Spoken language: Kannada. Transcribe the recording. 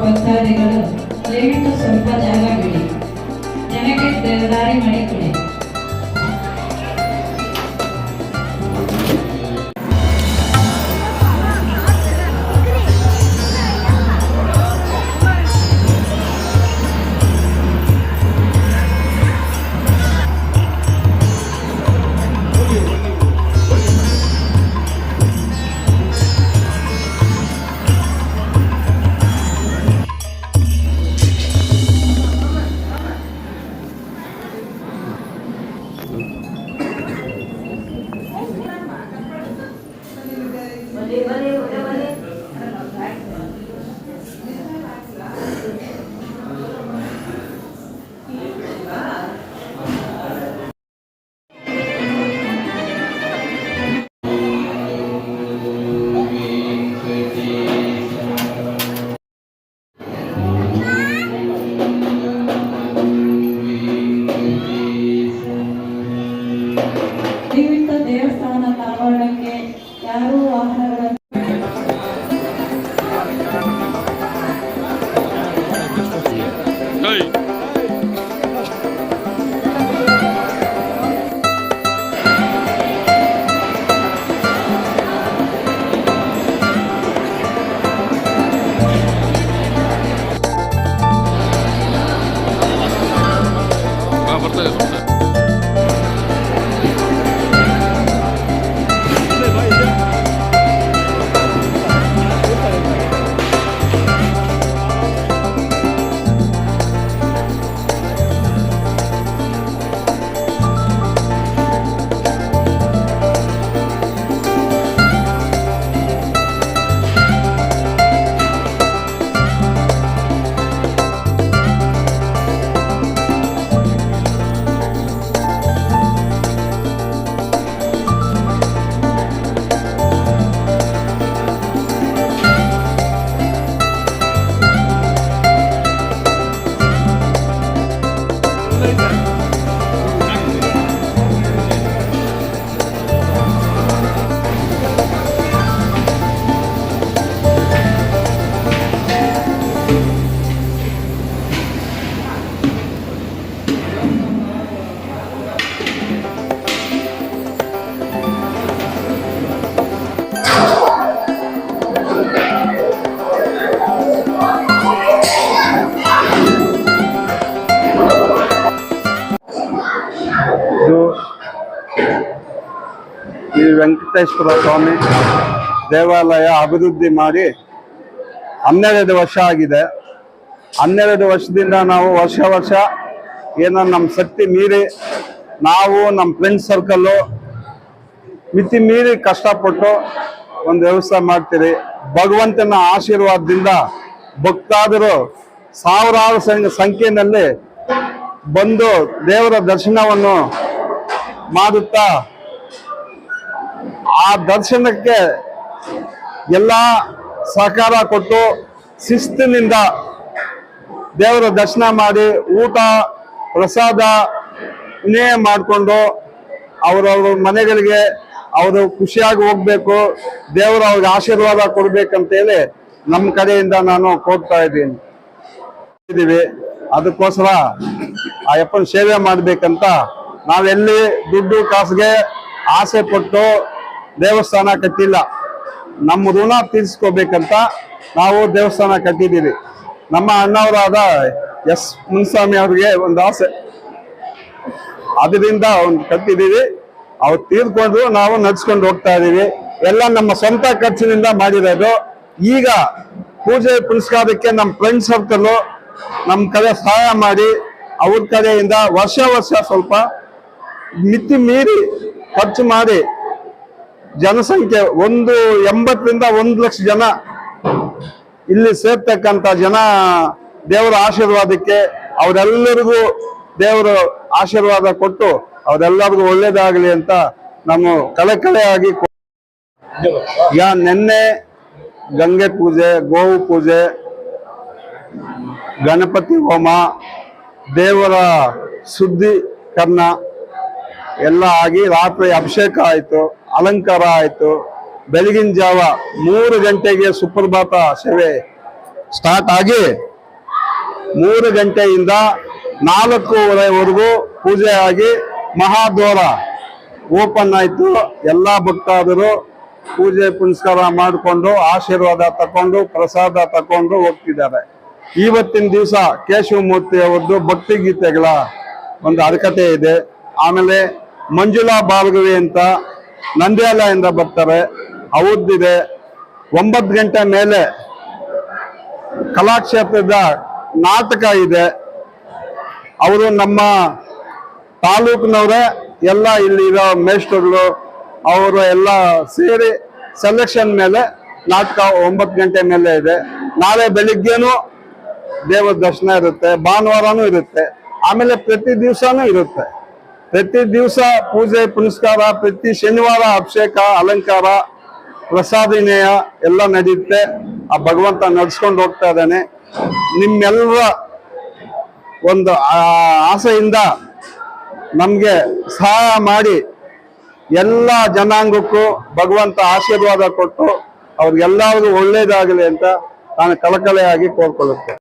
ಭಕ್ತಾದಿಗಳು ದಯವಿಟ್ಟು ಸ್ವಲ್ಪ ಜಾಗ ಬಿಡಿ, ಜನಕ್ಕೆ ದಾರಿ ಮಾಡಿಕೊಡಿ. ದೇವಸ್ಥಾನ ಆವರಣಕ್ಕೆ ಯಾರೂ ವಾಹನಗಳನ್ನು ಈ ವೆಂಕಟೇಶ್ವರ ಸ್ವಾಮಿ ದೇವಾಲಯ ಅಭಿವೃದ್ಧಿ ಮಾಡಿ 12 ವರ್ಷ ಆಗಿದೆ. 12 ವರ್ಷದಿಂದ ನಾವು ವರ್ಷ ಏನೋ ನಮ್ಮ ಶಕ್ತಿ ಮೀರಿ ನಾವು ನಮ್ಮ ಫ್ರೆಂಡ್ಸ್ ಸರ್ಕಲ್ಲು ಮಿತಿ ಮೀರಿ ಕಷ್ಟಪಟ್ಟು ಒಂದು ವ್ಯವಸ್ಥೆ ಮಾಡ್ತೀರಿ. ಭಗವಂತನ ಆಶೀರ್ವಾದದಿಂದ ಭಕ್ತಾದರು ಸಾವಿರಾರು ಸಂಖ್ಯೆಯಲ್ಲಿ ಬಂದು ದೇವರ ದರ್ಶನವನ್ನು ಮಾಡುತ್ತಾ ಆ ದರ್ಶನಕ್ಕೆ ಎಲ್ಲ ಸಹಕಾರ ಕೊಟ್ಟು ಶಿಸ್ತಿನಿಂದ ದೇವರ ದರ್ಶನ ಮಾಡಿ ಊಟ ಪ್ರಸಾದ ವಿನಿಯೋಗ ಮಾಡಿಕೊಂಡು ಅವರವ್ರ ಮನೆಗಳಿಗೆ ಅವರು ಖುಷಿಯಾಗಿ ಹೋಗ್ಬೇಕು, ದೇವರು ಅವ್ರಿಗೆ ಆಶೀರ್ವಾದ ಕೊಡ್ಬೇಕಂತೇಳಿ ನಮ್ಮ ಕಡೆಯಿಂದ ನಾನು ಕೋರ್ತಾ ಇದ್ದೀವಿ. ಅದಕ್ಕೋಸ್ಕರ ಆ ಅಪ್ಪನ ಸೇವೆ ಮಾಡ್ಬೇಕಂತ ನಾವೆಲ್ಲಿ ದುಡ್ಡು ಕಾಸಿಗೆ ಆಸೆ ಪಟ್ಟು ದೇವಸ್ಥಾನ ಕಟ್ಟಿಲ್ಲ. ನಮ್ಮ ಋಣ ತೀರಿಸ್ಕೋಬೇಕಂತ ನಾವು ದೇವಸ್ಥಾನ ಕಟ್ಟಿದ್ದೀವಿ. ನಮ್ಮ ಅಣ್ಣವರಾದ ಎಸ್ ಮುನ್ಸ್ವಾಮಿ ಅವ್ರಿಗೆ ಒಂದು ಆಸೆ, ಅದರಿಂದ ಒಂದು ಕಟ್ಟಿದ್ದೀವಿ. ಅವ್ರು ತೀರ್ಕೊಂಡು ನಾವು ನಡ್ಸ್ಕೊಂಡು ಹೋಗ್ತಾ ಇದೀವಿ. ಎಲ್ಲ ನಮ್ಮ ಸ್ವಂತ ಖರ್ಚಿನಿಂದ ಮಾಡಿರೋದು. ಈಗ ಪೂಜೆ ಪುನಸ್ಕಾರಕ್ಕೆ ನಮ್ಮ ಫ್ರೆಂಡ್ ಸರ್ಕಲ್ ನಮ್ಮ ಕಡೆ ಸಹಾಯ ಮಾಡಿ ಅವ್ರ ಕಡೆಯಿಂದ ವರ್ಷ ಸ್ವಲ್ಪ ಮಿತಿ ಮೀರಿ ಖರ್ಚು ಮಾಡಿ ಜನಸಂಖ್ಯೆ 80ರಿಂದ 1 ಲಕ್ಷ ಜನ ಇಲ್ಲಿ ಸೇರ್ತಕ್ಕಂಥ ಜನ ದೇವರ ಆಶೀರ್ವಾದಕ್ಕೆ ಅವರೆಲ್ಲರಿಗೂ ದೇವರು ಆಶೀರ್ವಾದ ಕೊಟ್ಟು ಅವರೆಲ್ಲರಿಗೂ ಒಳ್ಳೇದಾಗಲಿ ಅಂತ ನಾವು ಕಳಕಳೆಯಾಗಿ ಈಗ ನಿನ್ನೆ ಗಂಗೆ ಪೂಜೆ, ಗೋವು ಪೂಜೆ, ಗಣಪತಿ ಹೋಮ, ದೇವರ ಶುದ್ಧೀಕರಣ ಎಲ್ಲ ಆಗಿ ರಾತ್ರಿ ಅಭಿಷೇಕ ಆಯಿತು, ಅಲಂಕಾರ ಆಯಿತು. ಬೆಳಗಿನ ಜಾವ 3 ಗಂಟೆಗೆ ಸುಪ್ರಭಾತ ಸೇವೆ ಸ್ಟಾರ್ಟ್ ಆಗಿ 3 ಗಂಟೆಯಿಂದ 4:30ವರೆಗೂ ಪೂಜೆ ಆಗಿ ಮಹಾದ್ವಾರ ಓಪನ್ ಆಯಿತು. ಎಲ್ಲ ಭಕ್ತಾದರು ಪೂಜೆ ಪುನಸ್ಕಾರ ಮಾಡಿಕೊಂಡು ಆಶೀರ್ವಾದ ತಕೊಂಡು ಪ್ರಸಾದ ತಕೊಂಡು ಹೋಗ್ತಿದ್ದಾರೆ. ಇವತ್ತಿನ ದಿವಸ ಕೇಶವಮೂರ್ತಿ ಅವರದ್ದು ಭಕ್ತಿ ಗೀತೆಗಳ ಒಂದು ಹರಕತೆ ಇದೆ. ಆಮೇಲೆ ಮಂಜುಳಾ ಭಾರ್ಗವಿ ಅಂತ ನಂದ್ಯಾಲೆಯಿಂದ ಬರ್ತಾರೆ, ಅವ್ರದ್ದಿದೆ. 9 ಗಂಟೆ ಮೇಲೆ ಕಲಾಕ್ಷೇತ್ರದ ನಾಟಕ ಇದೆ. ಅವರು ನಮ್ಮ ತಾಲೂಕಿನವರೇ, ಎಲ್ಲ ಇಲ್ಲಿರೋ ಮೇಷ್ಟ್ರುಗಳು ಅವರು ಎಲ್ಲ ಸೇರಿ ಸೆಲೆಕ್ಷನ್ ಮೇಲೆ ನಾಟಕ 9 ಗಂಟೆ ಮೇಲೆ ಇದೆ. ನಾಳೆ ಬೆಳಿಗ್ಗೆನೂ ದೇವರ ದರ್ಶನ ಇರುತ್ತೆ, ಭಾನುವಾರನೂ ಇರುತ್ತೆ, ಆಮೇಲೆ ಪ್ರತಿ ದಿವಸನೂ ಇರುತ್ತೆ. ಪ್ರತಿ ದಿವಸ ಪೂಜೆ ಪುನಸ್ಕಾರ, ಪ್ರತಿ ಶನಿವಾರ ಅಭಿಷೇಕ, ಅಲಂಕಾರ, ಪ್ರಸಾದಿನೇಯ ಎಲ್ಲ ನಡೆಯುತ್ತೆ. ಆ ಭಗವಂತ ನಡ್ಸ್ಕೊಂಡು ಹೋಗ್ತಾ ಇದ್ದಾನೆ. ನಿಮ್ಮೆಲ್ಲರ ಒಂದು ಆಸೆಯಿಂದ ನಮ್ಗೆ ಸಹಾಯ ಮಾಡಿ ಎಲ್ಲ ಜನಾಂಗಕ್ಕೂ ಭಗವಂತ ಆಶೀರ್ವಾದ ಕೊಟ್ಟು ಅವ್ರಿಗೆಲ್ಲರಿಗೂ ಒಳ್ಳೇದಾಗಲಿ ಅಂತ ನಾನು ಕಳಕಳಿಯಾಗಿ ಕೋರ್ಕೊಳ್ಳುತ್ತೆ.